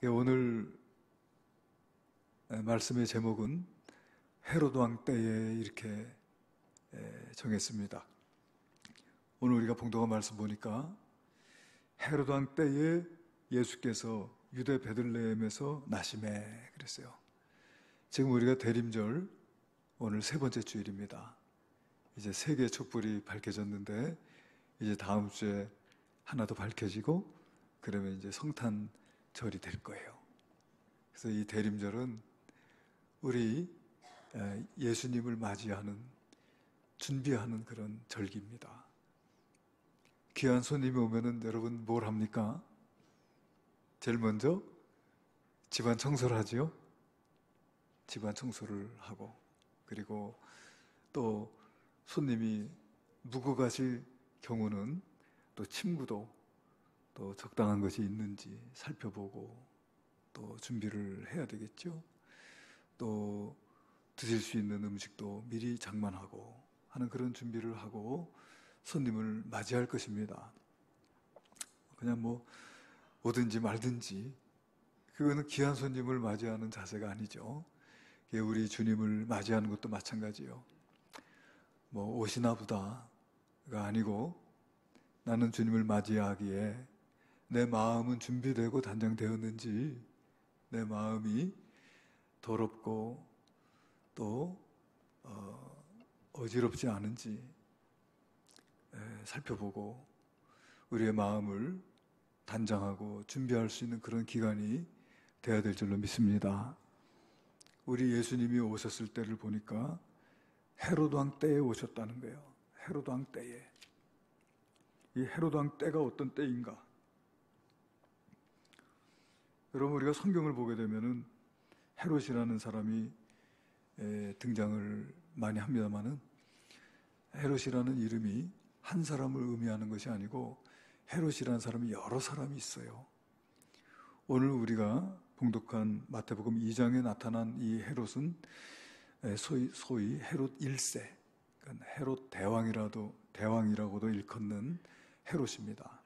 오늘 말씀의 제목은 헤롯 왕 때에 이렇게 정했습니다. 오늘 우리가 봉독한 말씀 보니까 헤롯 왕 때에 예수께서 유대 베들레헴에서 나시매 그랬어요. 지금 우리가 대림절 오늘 세 번째 주일입니다. 이제 세 개의 촛불이 밝혀졌는데 이제 다음 주에 하나 더 밝혀지고 그러면 이제 성탄절이 될 거예요. 그래서 이 대림절은 우리 예수님을 맞이하는 준비하는 그런 절기입니다. 귀한 손님이 오면은 여러분 뭘 합니까? 제일 먼저 집안 청소를 하지요. 집안 청소를 하고 그리고 또 손님이 묵고 가실 경우는 또 침구도 또 적당한 것이 있는지 살펴보고 또 준비를 해야 되겠죠. 또 드실 수 있는 음식도 미리 장만하고 하는 그런 준비를 하고 손님을 맞이할 것입니다. 그냥 뭐 오든지 말든지 그거는 귀한 손님을 맞이하는 자세가 아니죠. 우리 주님을 맞이하는 것도 마찬가지요. 뭐 옷이나 보다가 아니고 나는 주님을 맞이하기에 내 마음은 준비되고 단장되었는지 내 마음이 더럽고 또 어지럽지 않은지 살펴보고 우리의 마음을 단장하고 준비할 수 있는 그런 기간이 되어야 될 줄로 믿습니다. 우리 예수님이 오셨을 때를 보니까 헤롯 왕 때에 오셨다는 거예요. 헤롯 왕 때에. 이 헤롯 왕 때가 어떤 때인가? 여러분 우리가 성경을 보게 되면은 헤롯이라는 사람이 등장을 많이 합니다만은 헤롯이라는 이름이 한 사람을 의미하는 것이 아니고 헤롯이라는 사람이 여러 사람이 있어요. 오늘 우리가 봉독한 마태복음 2장에 나타난 이 헤롯은 소위 헤롯 1세, 그러니까 헤롯 대왕이라고도 일컫는 헤롯입니다.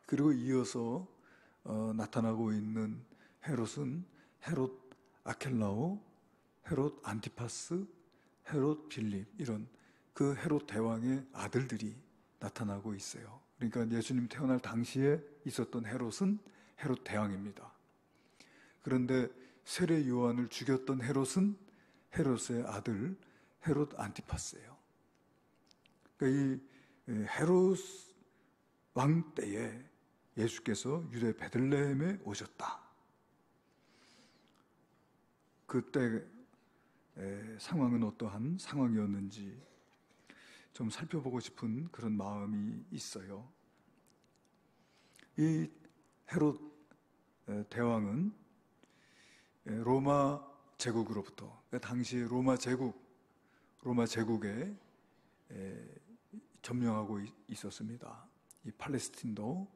그리고 이어서 나타나고 있는 헤롯은 헤롯 아켈라오, 헤롯 안티파스, 헤롯 빌립 이런 그 헤롯 대왕의 아들들이 나타나고 있어요. 그러니까 예수님 태어날 당시에 있었던 헤롯은 헤롯 대왕입니다. 그런데 세례 요한을 죽였던 헤롯은 헤롯의 아들 헤롯 안티파스예요. 그러니까 이 헤롯 왕 때에 예수께서 유대 베들레헴에 오셨다. 그때 상황은 어떠한 상황이었는지 좀 살펴보고 싶은 그런 마음이 있어요. 이 헤롯 대왕은 로마 제국으로부터 당시 로마 제국에 점령하고 있었습니다. 이 팔레스틴도.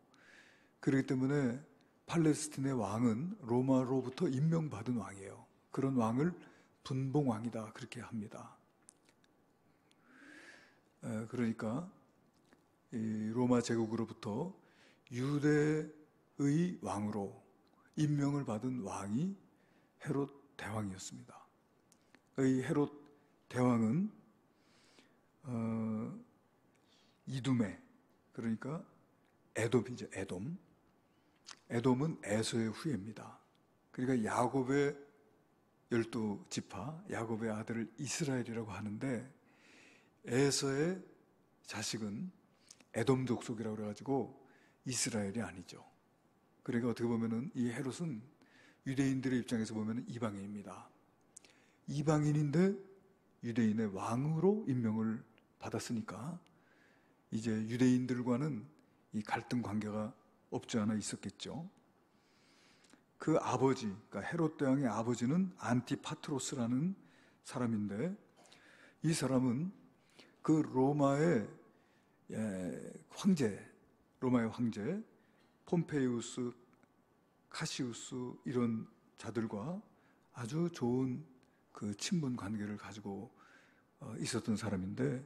그렇기 때문에 팔레스틴의 왕은 로마로부터 임명받은 왕이에요. 그런 왕을 분봉왕이다 그렇게 합니다. 그러니까 이 로마 제국으로부터 유대의 왕으로 임명을 받은 왕이 헤롯 대왕이었습니다. 이 헤롯 대왕은 이두메 그러니까 에돔이죠. 에돔은 에서의 후예입니다. 그러니까 야곱의 12지파 야곱의 아들을 이스라엘이라고 하는데 에서의 자식은 에돔 족속이라고 그래가지고 이스라엘이 아니죠. 그러니까 어떻게 보면은 이 헤롯은 유대인들의 입장에서 보면은 이방인입니다. 이방인인데 유대인의 왕으로 임명을 받았으니까 이제 유대인들과는 이 갈등 관계가 없지 않아 있었겠죠. 그 아버지, 그러니까 헤롯 대왕의 아버지는 안티파트로스라는 사람인데 이 사람은 그 로마의 황제 폼페이우스, 카시우스 이런 자들과 아주 좋은 그 친분 관계를 가지고 있었던 사람인데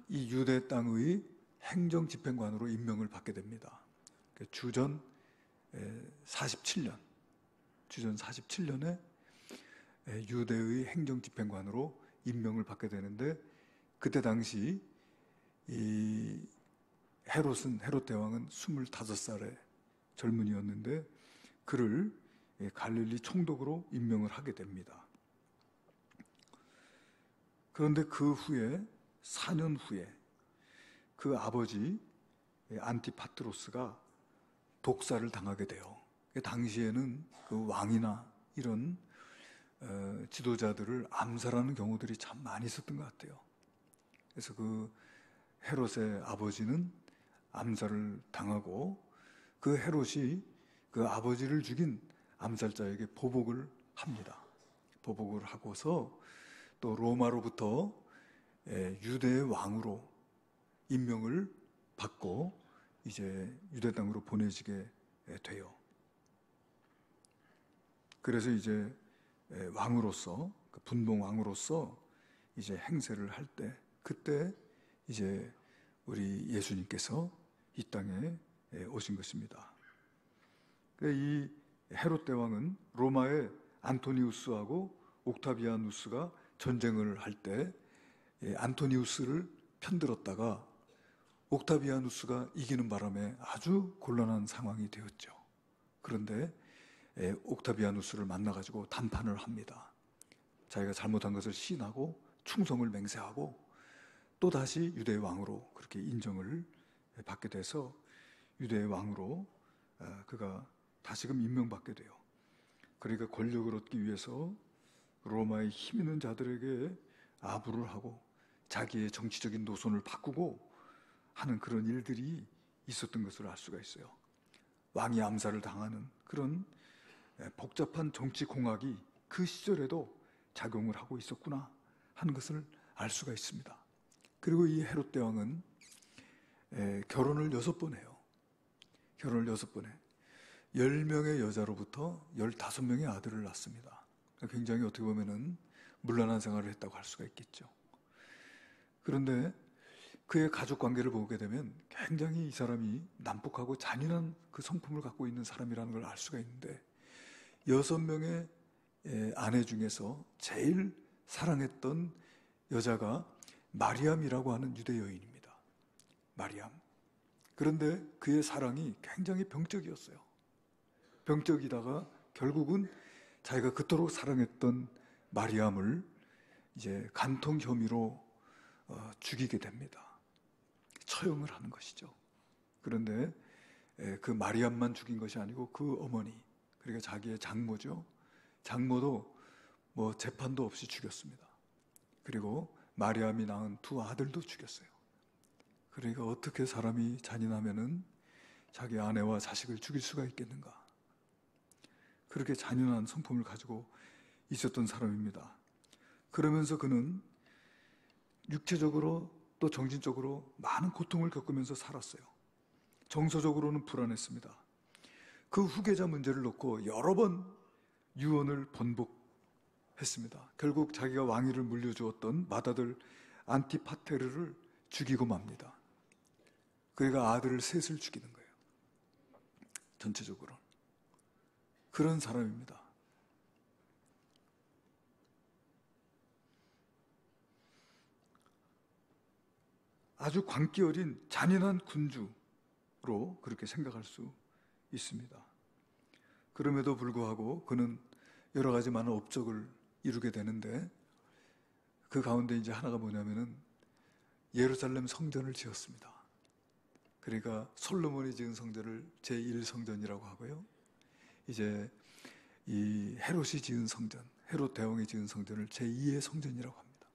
이 유대 땅의 행정집행관으로 임명을 받게 됩니다. 주전 47년, 주전 47년에 유대의 행정집행관으로 임명을 받게 되는데, 그때 당시 이 헤롯 대왕은 25살의 젊은이였는데 그를 갈릴리 총독으로 임명을 하게 됩니다. 그런데 그 후에 4년 후에 그 아버지 안티파트로스가 독사를 당하게 돼요. 당시에는 그 왕이나 이런 지도자들을 암살하는 경우들이 참 많이 있었던 것 같아요. 그래서 그 헤롯의 아버지는 암살을 당하고 그 헤롯이 그 아버지를 죽인 암살자에게 보복을 합니다. 보복을 하고서 또 로마로부터 유대의 왕으로 임명을 받고 이제 유대 땅으로 보내지게 돼요. 그래서 이제 왕으로서, 분봉 왕으로서 이제 행세를 할 때, 그때 이제 우리 예수님께서 이 땅에 오신 것입니다. 이 헤롯 대왕은 로마의 안토니우스하고 옥타비아누스가 전쟁을 할 때 안토니우스를 편들었다가 옥타비아누스가 이기는 바람에 아주 곤란한 상황이 되었죠. 그런데 옥타비아누스를 만나가지고 담판을 합니다. 자기가 잘못한 것을 시인하고 충성을 맹세하고 또 다시 유대의 왕으로 그렇게 인정을 받게 돼서 유대의 왕으로 그가 다시금 임명받게 돼요. 그러니까 권력을 얻기 위해서 로마의 힘 있는 자들에게 아부를 하고 자기의 정치적인 노선을 바꾸고 하는 그런 일들이 있었던 것을 알 수가 있어요. 왕이 암살을 당하는 그런 복잡한 정치 공학이 그 시절에도 작용을 하고 있었구나 하는 것을 알 수가 있습니다. 그리고 이 헤롯 대왕은 결혼을 6번 해요. 결혼을 6번 해. 10명의 여자로부터 15명의 아들을 낳습니다. 굉장히 어떻게 보면은 문란한 생활을 했다고 할 수가 있겠죠. 그런데 그의 가족 관계를 보게 되면 굉장히 이 사람이 난폭하고 잔인한 그 성품을 갖고 있는 사람이라는 걸 알 수가 있는데 6명의 아내 중에서 제일 사랑했던 여자가 마리암이라고 하는 유대 여인입니다. 마리암. 그런데 그의 사랑이 굉장히 병적이었어요. 병적이다가 결국은 자기가 그토록 사랑했던 마리암을 이제 간통 혐의로 죽이게 됩니다. 처형을 하는 것이죠. 그런데 그 마리암만 죽인 것이 아니고 그 어머니, 그러니까 자기의 장모죠. 장모도 뭐 재판도 없이 죽였습니다. 그리고 마리암이 낳은 2 아들도 죽였어요. 그러니까 어떻게 사람이 잔인하면은 자기 아내와 자식을 죽일 수가 있겠는가? 그렇게 잔인한 성품을 가지고 있었던 사람입니다. 그러면서 그는 육체적으로 또 정신적으로 많은 고통을 겪으면서 살았어요. 정서적으로는 불안했습니다. 그 후계자 문제를 놓고 여러 번 유언을 번복했습니다. 결국 자기가 왕위를 물려주었던 맏아들 안티파테르를 죽이고 맙니다. 그가 아들을 셋을 죽이는 거예요. 전체적으로. 그런 사람입니다. 아주 광기 어린 잔인한 군주로 그렇게 생각할 수 있습니다. 그럼에도 불구하고 그는 여러 가지 많은 업적을 이루게 되는데 그 가운데 이제 하나가 뭐냐면은 예루살렘 성전을 지었습니다. 그러니까 솔로몬이 지은 성전을 제1성전이라고 하고요. 이제 이 헤롯이 지은 성전, 헤롯 대왕이 지은 성전을 제2의 성전이라고 합니다.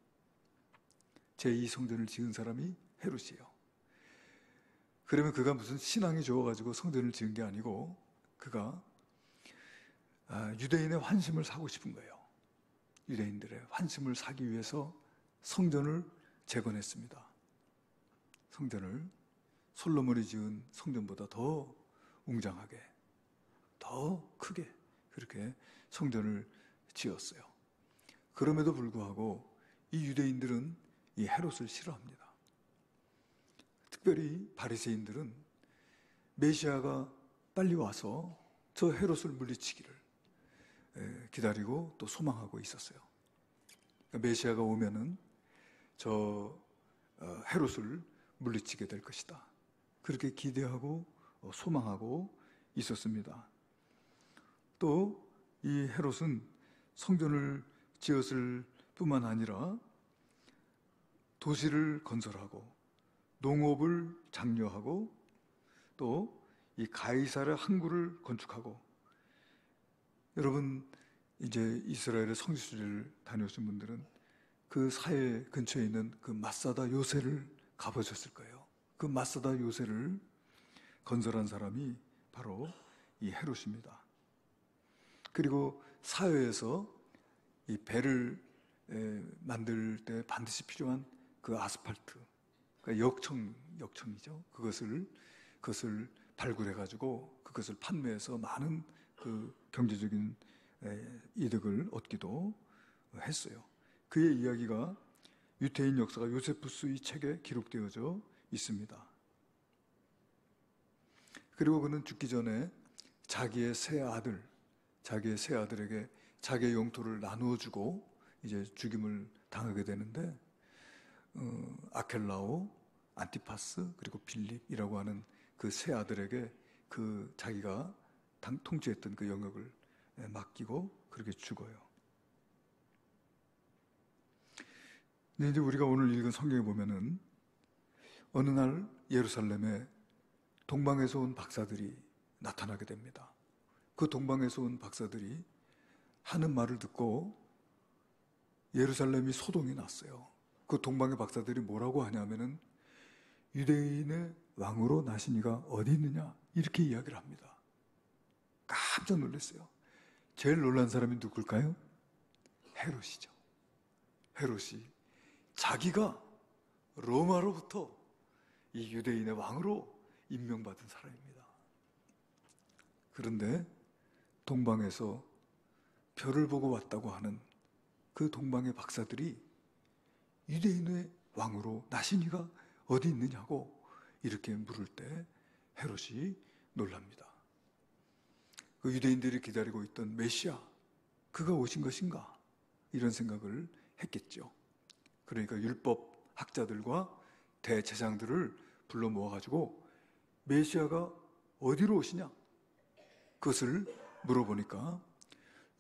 제2성전을 지은 사람이 헤롯이에요. 그러면 그가 무슨 신앙이 좋아가지고 성전을 지은 게 아니고 그가 유대인의 환심을 사고 싶은 거예요. 유대인들의 환심을 사기 위해서 성전을 재건했습니다. 성전을 솔로몬이 지은 성전보다 더 웅장하게, 더 크게 그렇게 성전을 지었어요. 그럼에도 불구하고 이 유대인들은 이 헤롯을 싫어합니다. 특별히 바리새인들은 메시아가 빨리 와서 저 헤롯을 물리치기를 기다리고 또 소망하고 있었어요. 그러니까 메시아가 오면은 저 헤롯을 물리치게 될 것이다. 그렇게 기대하고 소망하고 있었습니다. 또 이 헤롯은 성전을 지었을 뿐만 아니라 도시를 건설하고 농업을 장려하고 또 이 가이사르 항구를 건축하고, 여러분 이제 이스라엘의 성지순례를 다녀오신 분들은 그 사해 근처에 있는 그 마사다 요새를 가보셨을 거예요. 그 마사다 요새를 건설한 사람이 바로 이 헤롯입니다. 그리고 사회에서 이 배를 만들 때 반드시 필요한 그 아스팔트, 그러니까 역청이죠. 그것을 발굴해가지고 그것을 판매해서 많은 그 경제적인 이득을 얻기도 했어요. 그의 이야기가 유태인 역사가 요세푸스의 책에 기록되어져 있습니다. 그리고 그는 죽기 전에 자기의 세 아들에게 자기의 영토를 나누어 주고 이제 죽임을 당하게 되는데, 아켈라오, 안티파스, 그리고 빌립이라고 하는 그 세 아들에게 그 자기가 통치했던 그 영역을 맡기고 그렇게 죽어요. 근데 이제 우리가 오늘 읽은 성경에 보면은 어느 날 예루살렘에 동방에서 온 박사들이 나타나게 됩니다. 그 동방에서 온 박사들이 하는 말을 듣고 예루살렘이 소동이 났어요. 그 동방의 박사들이 뭐라고 하냐면은 유대인의 왕으로 나신 이가 어디 있느냐, 이렇게 이야기를 합니다. 깜짝 놀랐어요. 제일 놀란 사람이 누굴까요? 헤롯이죠. 헤롯이 자기가 로마로부터 이 유대인의 왕으로 임명받은 사람입니다. 그런데 동방에서 별을 보고 왔다고 하는 그 동방의 박사들이 유대인의 왕으로 나신 이가 어디 있느냐고 이렇게 물을 때 헤롯이 놀랍니다. 그 유대인들이 기다리고 있던 메시아, 그가 오신 것인가, 이런 생각을 했겠죠. 그러니까 율법 학자들과 대제사장들을 불러 모아가지고 메시아가 어디로 오시냐, 그것을 물어보니까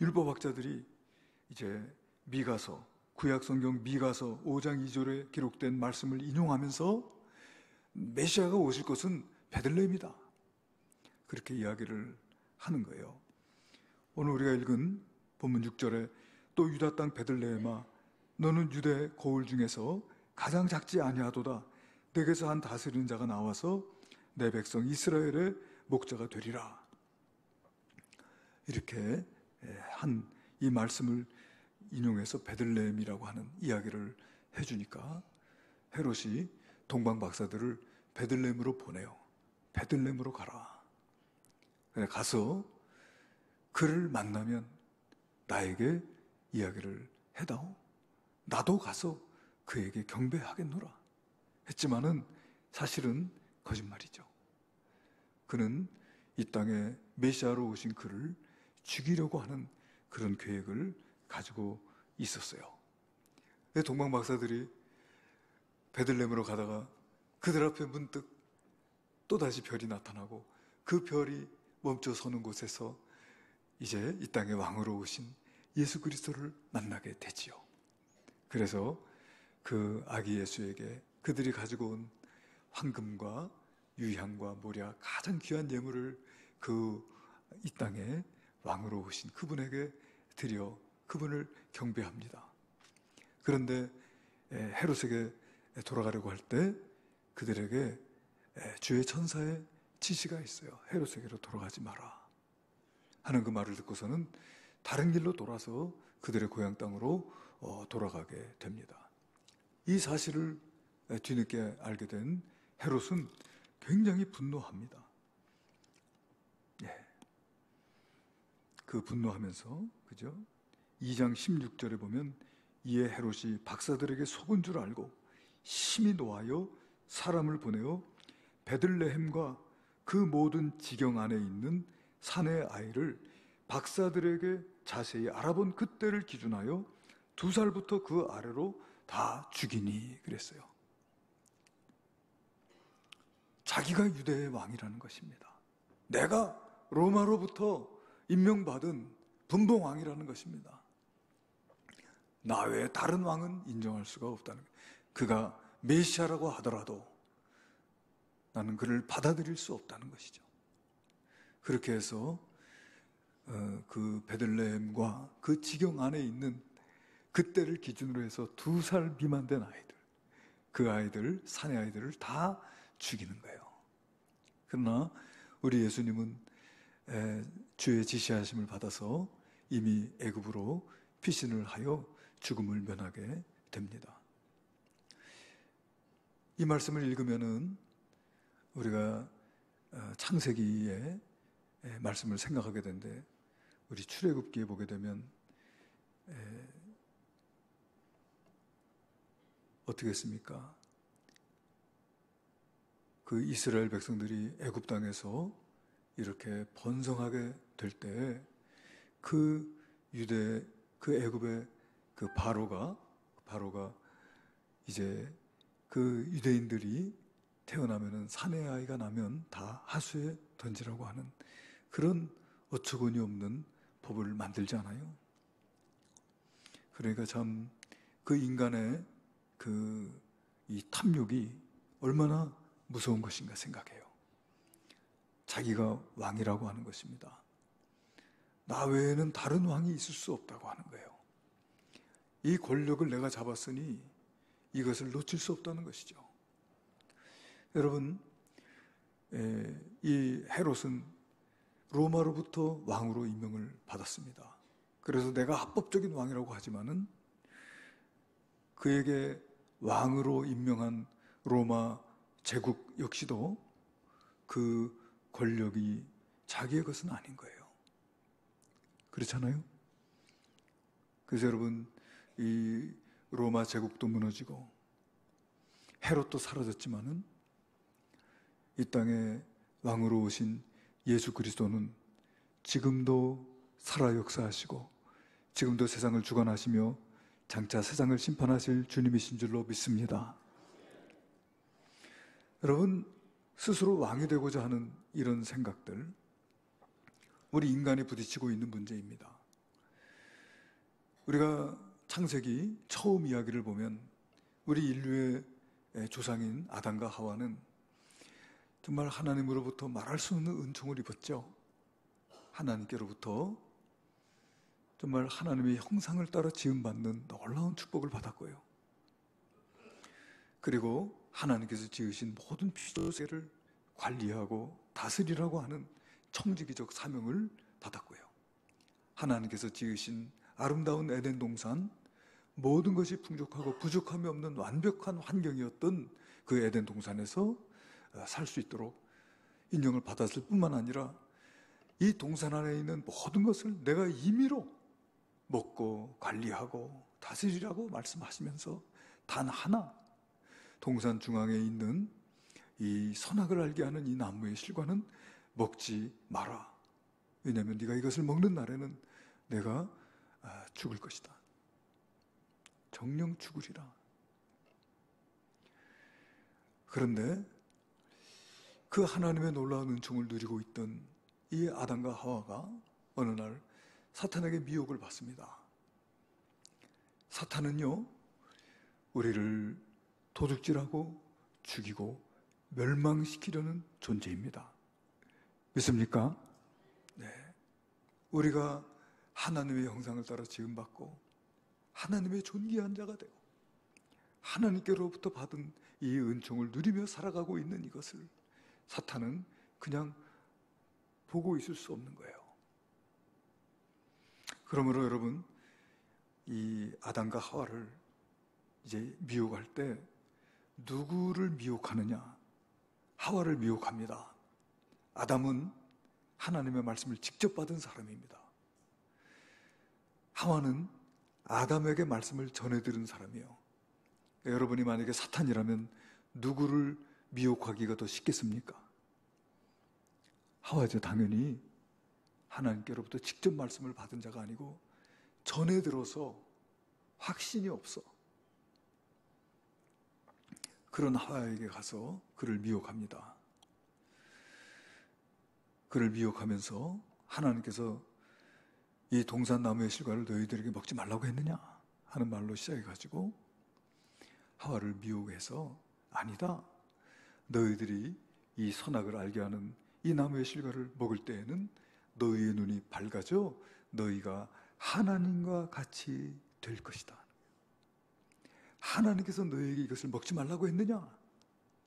율법 학자들이 이제 미가서, 구약성경 미가서 5장 2절에 기록된 말씀을 인용하면서 메시아가 오실 것은 베들레헴이다, 그렇게 이야기를 하는 거예요. 오늘 우리가 읽은 본문 6절에 또 유다 땅 베들레헴아, 너는 유대 고을 중에서 가장 작지 아니하도다. 내게서 한 다스리는 자가 나와서 내 백성 이스라엘의 목자가 되리라. 이렇게 한 이 말씀을 인용해서 베들레헴이라고 하는 이야기를 해주니까 헤롯이 동방 박사들을 베들레헴으로 보내요. 베들레헴으로 가라. 가서 그를 만나면 나에게 이야기를 해다오. 나도 가서 그에게 경배하겠노라. 했지만은 사실은 거짓말이죠. 그는 이 땅에 메시아로 오신 그를 죽이려고 하는 그런 계획을 가지고 있었어요. 동방 박사들이 베들레헴으로 가다가 그들 앞에 문득 또다시 별이 나타나고 그 별이 멈춰 서는 곳에서 이제 이 땅의 왕으로 오신 예수 그리스도를 만나게 되지요. 그래서 그 아기 예수에게 그들이 가지고 온 황금과 유향과 모략, 가장 귀한 예물을 그 이 땅에 왕으로 오신 그분에게 드려 그분을 경배합니다. 그런데 헤롯에게 돌아가려고 할 때 그들에게 주의 천사의 지시가 있어요. 헤롯에게로 돌아가지 마라 하는 그 말을 듣고서는 다른 길로 돌아서 그들의 고향 땅으로 돌아가게 됩니다. 이 사실을 뒤늦게 알게 된 헤롯은 굉장히 분노합니다. 그 분노하면서, 그죠? 2장 16절에 보면 이에 헤롯이 박사들에게 속은 줄 알고 심히 노하여 사람을 보내어 베들레헴과 그 모든 지경 안에 있는 사내 아이를 박사들에게 자세히 알아본 그때를 기준하여 2살부터 그 아래로 다 죽이니 그랬어요. 자기가 유대의 왕이라는 것입니다. 내가 로마로부터 임명받은 분봉왕이라는 것입니다. 나 외에 다른 왕은 인정할 수가 없다는 거예요. 그가 메시아라고 하더라도 나는 그를 받아들일 수 없다는 것이죠. 그렇게 해서 그 베들레헴과 그 지경 안에 있는 그때를 기준으로 해서 2살 미만 된 아이들, 그 아이들, 사내 아이들을 다 죽이는 거예요. 그러나 우리 예수님은 주의 지시하심을 받아서 이미 애굽으로 피신을 하여 죽음을 면하게 됩니다. 이 말씀을 읽으면은 우리가 창세기의 말씀을 생각하게 되는데, 우리 출애굽기에 보게 되면 어떻게 했습니까? 그 이스라엘 백성들이 애굽 땅에서 이렇게 번성하게 될 때 그 유대, 그 애굽의 그 바로가 이제 그 유대인들이 태어나면은 사내 아이가 나면 다 하수에 던지라고 하는 그런 어처구니 없는 법을 만들지 않아요? 그러니까 참 그 인간의 이 탐욕이 얼마나 무서운 것인가 생각해요. 자기가 왕이라고 하는 것입니다. 나 외에는 다른 왕이 있을 수 없다고 하는 거예요. 이 권력을 내가 잡았으니 이것을 놓칠 수 없다는 것이죠. 여러분, 이 헤롯은 로마로부터 왕으로 임명을 받았습니다. 그래서 내가 합법적인 왕이라고 하지만은 그에게 왕으로 임명한 로마 제국 역시도 그 권력이 자기의 것은 아닌 거예요. 그렇잖아요? 그래서 여러분, 이 로마 제국도 무너지고 헤롯도 사라졌지만은 이 땅에 왕으로 오신 예수 그리스도는 지금도 살아 역사하시고 지금도 세상을 주관하시며 장차 세상을 심판하실 주님이신 줄로 믿습니다. 여러분, 스스로 왕이 되고자 하는 이런 생각들, 우리 인간이 부딪히고 있는 문제입니다. 우리가 창세기 처음 이야기를 보면 우리 인류의 조상인 아담과 하와는 정말 하나님으로부터 말할 수 없는 은총을 입었죠. 하나님께로부터 정말 하나님의 형상을 따라 지음받는 놀라운 축복을 받았고요. 그리고 하나님께서 지으신 모든 피조세를 관리하고 다스리라고 하는 청지기적 사명을 받았고요. 하나님께서 지으신 아름다운 에덴 동산, 모든 것이 풍족하고 부족함이 없는 완벽한 환경이었던 그 에덴 동산에서 살 수 있도록 인정을 받았을 뿐만 아니라 이 동산 안에 있는 모든 것을 내가 임의로 먹고 관리하고 다스리라고 말씀하시면서 단 하나, 동산 중앙에 있는 이 선악을 알게 하는 이 나무의 실과는 먹지 마라. 왜냐하면 네가 이것을 먹는 날에는 내가 죽을 것이다. 정령 죽으리라. 그런데 그 하나님의 놀라운 은총을 누리고 있던 이 아담과 하와가 어느 날 사탄에게 미혹을 받습니다. 사탄은요, 우리를 도둑질하고 죽이고 멸망시키려는 존재입니다. 믿습니까? 네. 우리가 하나님의 형상을 따라 지음받고 하나님의 존귀한 자가 되고 하나님께로부터 받은 이 은총을 누리며 살아가고 있는 이것을 사탄은 그냥 보고 있을 수 없는 거예요. 그러므로 여러분, 이 아담과 하와를 이제 미혹할 때 누구를 미혹하느냐? 하와를 미혹합니다. 아담은 하나님의 말씀을 직접 받은 사람입니다. 하와는 아담에게 말씀을 전해들은 사람이에요. 여러분이 만약에 사탄이라면 누구를 미혹하기가 더 쉽겠습니까? 하와죠, 당연히. 하나님께로부터 직접 말씀을 받은 자가 아니고 전해 들어서 확신이 없어. 그런 하와에게 가서 그를 미혹합니다. 그를 미혹하면서 하나님께서 이 동산나무의 실과를 너희들에게 먹지 말라고 했느냐 하는 말로 시작해가지고 하와를 미혹해서 아니다. 너희들이 이 선악을 알게 하는 이 나무의 실과를 먹을 때에는 너희의 눈이 밝아져 너희가 하나님과 같이 될 것이다. 하나님께서 너희에게 이것을 먹지 말라고 했느냐?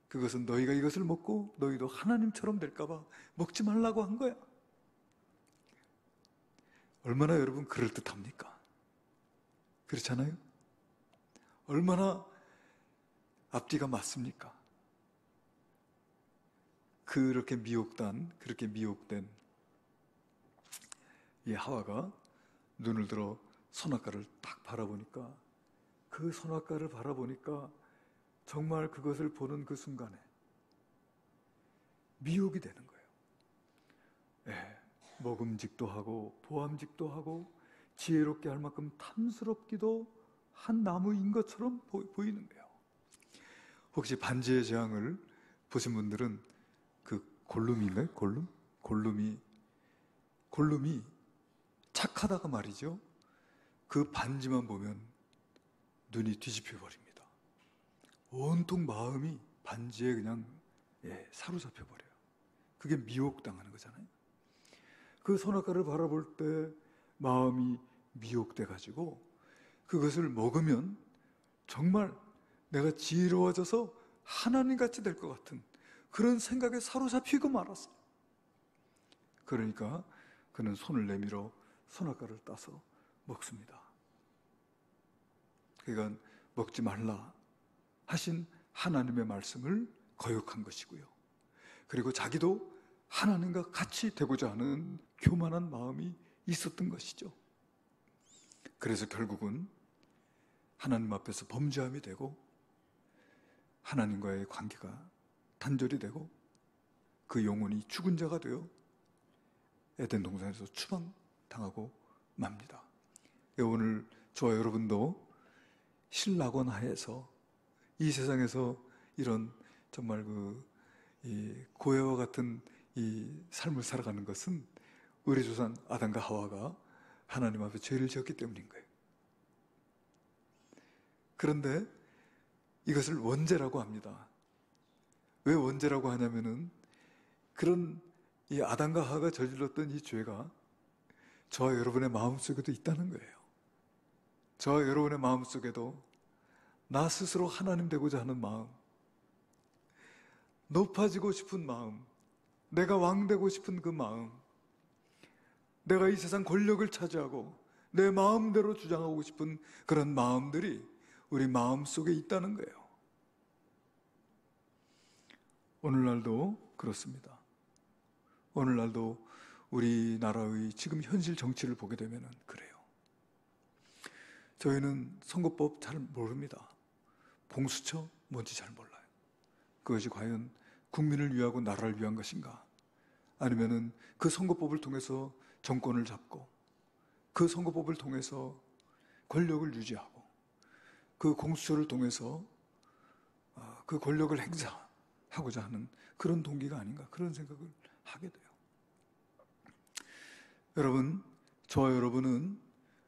그것은 너희가 이것을 먹고 너희도 하나님처럼 될까 봐 먹지 말라고 한 거야. 얼마나 여러분 그럴듯합니까? 그렇잖아요? 얼마나 앞뒤가 맞습니까? 그렇게 미혹된 이 하와가 눈을 들어 선악과를 딱 바라보니까 그 선악과를 바라보니까 정말 그것을 보는 그 순간에 미혹이 되는 거예요. 예, 먹음직도 하고 보암직도 하고 지혜롭게 할 만큼 탐스럽기도 한 나무인 것처럼 보이는 거예요. 혹시 반지의 제왕을 보신 분들은 그 골룸인가요? 골룸이 착하다가 말이죠. 그 반지만 보면 눈이 뒤집혀 버립니다. 온통 마음이 반지에 그냥 사로잡혀 버려요. 그게 미혹당하는 거잖아요. 그 선악과를 바라볼 때 마음이 미혹돼 가지고 그것을 먹으면 정말 내가 지혜로워져서 하나님같이 될 것 같은 그런 생각에 사로잡히고 말았어요. 그러니까 그는 손을 내밀어 선악과를 따서 먹습니다. 그러니까 먹지 말라 하신 하나님의 말씀을 거역한 것이고요. 그리고 자기도 하나님과 같이 되고자 하는 교만한 마음이 있었던 것이죠. 그래서 결국은 하나님 앞에서 범죄함이 되고 하나님과의 관계가 단절이 되고 그 영혼이 죽은 자가 되어 에덴 동산에서 추방당하고 맙니다. 오늘 저와 여러분도 신락원 하에서 이 세상에서 이런 정말 이 고해와 같은 이 삶을 살아가는 것은 우리 조상 아담과 하와가 하나님 앞에 죄를 지었기 때문인 거예요. 그런데 이것을 원죄라고 합니다. 왜 원죄라고 하냐면은 그런 이 아담과 하와가 저질렀던 이 죄가 저와 여러분의 마음속에도 있다는 거예요. 저와 여러분의 마음속에도 나 스스로 하나님 되고자 하는 마음, 높아지고 싶은 마음, 내가 왕 되고 싶은 그 마음, 내가 이 세상 권력을 차지하고 내 마음대로 주장하고 싶은 그런 마음들이 우리 마음속에 있다는 거예요. 오늘날도 그렇습니다. 오늘날도 우리나라의 지금 현실 정치를 보게 되면 그래요. 저희는 선거법 잘 모릅니다. 공수처 뭔지 잘 몰라요. 그것이 과연 국민을 위하고 나라를 위한 것인가? 아니면은 그 선거법을 통해서 정권을 잡고 그 선거법을 통해서 권력을 유지하고 그 공수처를 통해서 그 권력을 행사하고자 하는 그런 동기가 아닌가 그런 생각을 하게 돼요. 여러분, 저와 여러분은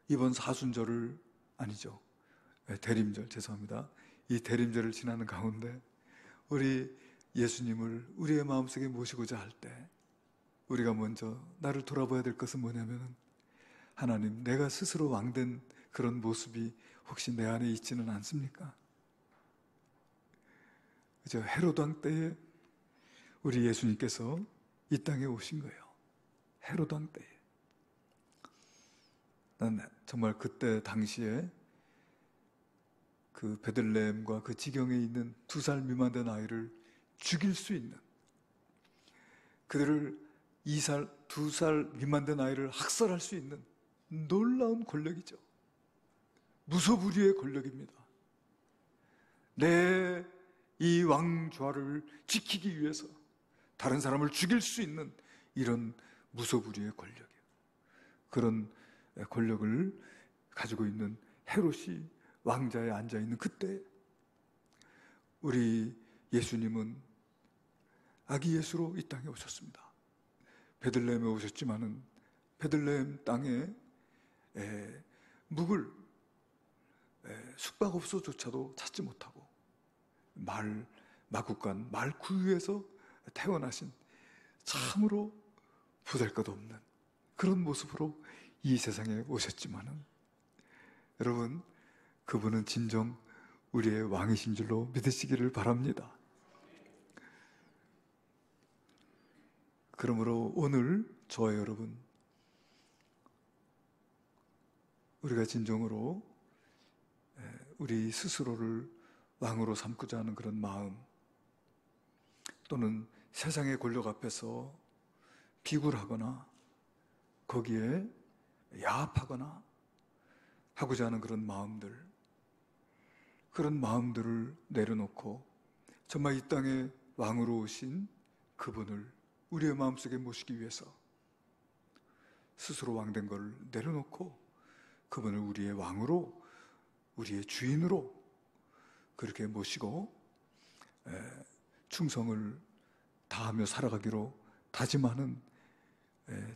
이번 사순절을 아니죠. 대림절, 죄송합니다. 이 대림절을 지나는 가운데 우리 예수님을 우리의 마음속에 모시고자 할 때 우리가 먼저 나를 돌아봐야 될 것은 뭐냐면 하나님, 내가 스스로 왕된 그런 모습이 혹시 내 안에 있지는 않습니까? 그죠? 헤로드 왕 때에 우리 예수님께서 이 땅에 오신 거예요. 헤로드 왕 때에. 난 정말 그때 당시에 그 베들레헴과 그 지경에 있는 2살 미만 된 아이를 죽일 수 있는, 그들을 2살 미만 된 아이를 학살할 수 있는 놀라운 권력이죠. 무소불위의 권력입니다. 내 이 왕좌를 지키기 위해서 다른 사람을 죽일 수 있는 이런 무소불위의 권력이에요. 그런 권력을 가지고 있는 헤롯이 왕자에 앉아 있는 그때 우리 예수님은 아기 예수로 이 땅에 오셨습니다. 베들레헴에 오셨지만은 베들레헴 땅에 묵을 숙박업소조차도 찾지 못하고 마구간 말 구유에서 태어나신 참으로 보잘것없는 그런 모습으로 이 세상에 오셨지만은 여러분, 그분은 진정 우리의 왕이신 줄로 믿으시기를 바랍니다. 그러므로 오늘 저와 여러분, 우리가 진정으로 우리 스스로를 왕으로 삼고자 하는 그런 마음, 또는 세상의 권력 앞에서 비굴하거나 거기에 야합하거나 하고자 하는 그런 마음들을 내려놓고 정말 이 땅에 왕으로 오신 그분을 우리의 마음속에 모시기 위해서 스스로 왕된 것을 내려놓고 그분을 우리의 왕으로, 우리의 주인으로 그렇게 모시고 충성을 다하며 살아가기로 다짐하는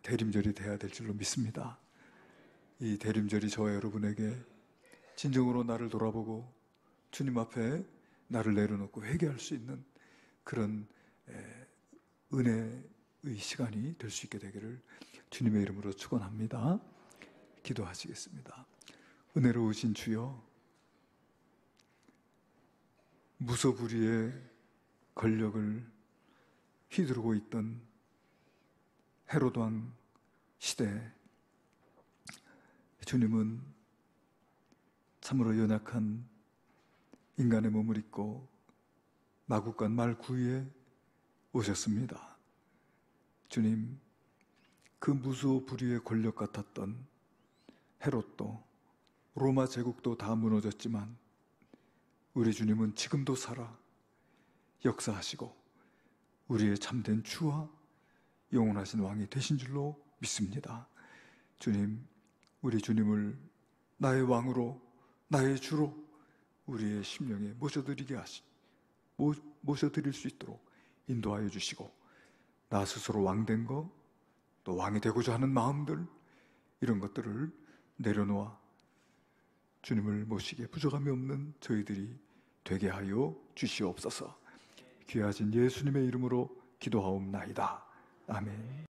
대림절이 되어야 될 줄로 믿습니다. 이 대림절이 저와 여러분에게 진정으로 나를 돌아보고 주님 앞에 나를 내려놓고 회개할 수 있는 그런 은혜의 시간이 될 수 있게 되기를 주님의 이름으로 축원합니다. 기도하시겠습니다. 은혜로우신 주여, 무소불위의 권력을 휘두르고 있던 헤롯 왕 시대에 주님은 참으로 연약한 인간의 몸을 입고 마구간 말 구유에 오셨습니다. 주님, 그 무소불위의 권력 같았던 헤롯도 로마 제국도 다 무너졌지만 우리 주님은 지금도 살아 역사하시고 우리의 참된 주와 영원하신 왕이 되신 줄로 믿습니다. 주님, 우리 주님을 나의 왕으로, 나의 주로 우리의 심령에 모셔드릴 수 있도록 인도하여 주시고, 나 스스로 왕된 거, 또 왕이 되고자 하는 마음들, 이런 것들을 내려놓아 주님을 모시기에 부족함이 없는 저희들이 되게 하여 주시옵소서. 귀하신 예수님의 이름으로 기도하옵나이다. 아멘.